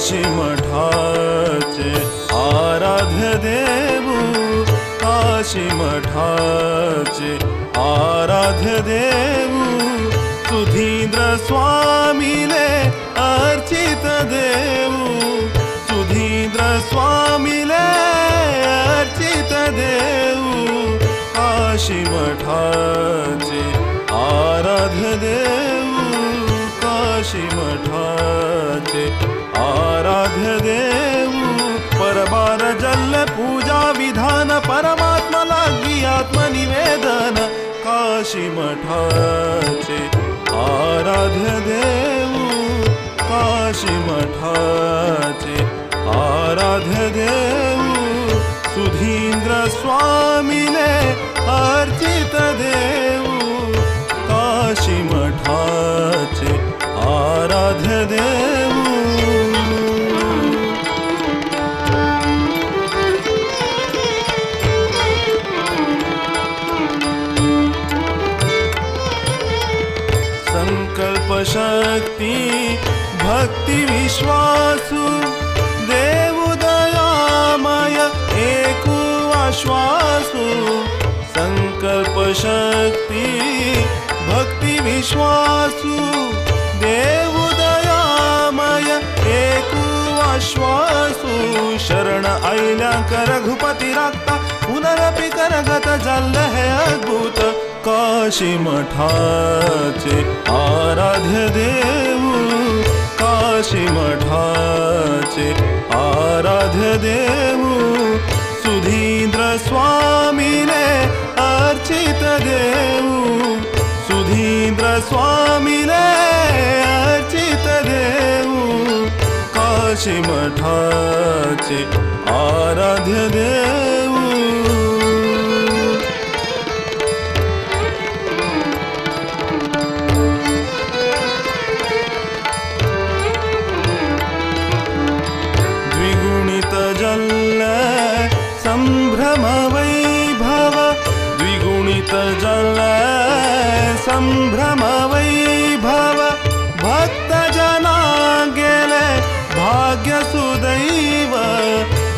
काशी मठाचे आराध्य देऊ, काशी मठाचे आराध्य देऊ, सुधींद्र स्वामीले अर्चित देऊ, सुधींद्र स्वामीले अर्चित देऊ, काशी मठाचे आराध्य देऊ, काशी मठाचे आराध्य देऊ, परबार जल पूजा विधान परमात्मा लागी आत्मनिवेदन, काशी मठाचे आराध्य देऊ, काशी मठाचे आराध्य देऊ, सुधींद्र स्वामीले अर्चित देऊ, काशी मठाचे आराध्य देऊ। संकल्प शक्ती भक्ति विश्वासु देवु दयामय एकु आश्वासु, संकल्प शक्ती भक्ति विश्वासु देवु दयामय एकु आश्वासु, शरण आयल्या रघुपती राखता पुनरपि करगत जल है अद्भुत, काशी मठाचे आराध्य देऊ, काशी मठाचे आराध्य देऊ, सुधींद्र स्वामीले अर्चित देऊ, सुधींद्र स्वामीले अर्चित देऊ, काशी मठाचे आराध्य देऊ। संभ्रम वैभव द्विगुणित जल संभ्रम वैभव, भक्त जना गेले भाग्य सुदैव,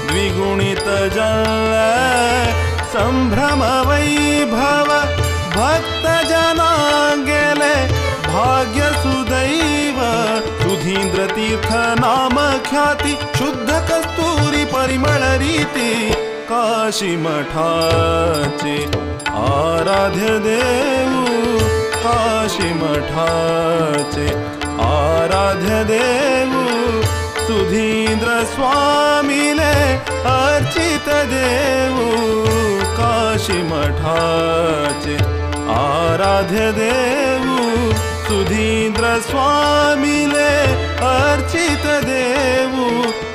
द्विगुणित जल संभ्रम वैभव, भक्त जना गेले भाग्य सुदैव, सुधींद्र तीर्थ नाम ख्याति शुद्ध कस्तूरी परिमळ रीति, काशी मठाचे आराध्य देऊ, काशी मठाचे आराध्य देऊ, सुधींद्र स्वामीले अर्चित देऊ, काशी मठाचे आराध्य देऊ, सुधींद्र स्वामीले अर्चित देऊ,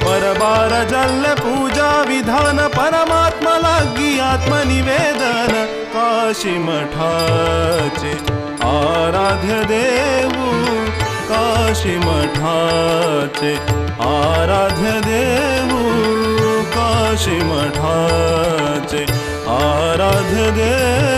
परबार जल पूजा विधान परमात्मा लागी आत्मनिवेदन, काशी मठाचे आराध्य देऊ, काशी मठाचे आराध्य देऊ, काशी मठाचे आराध्य देऊ।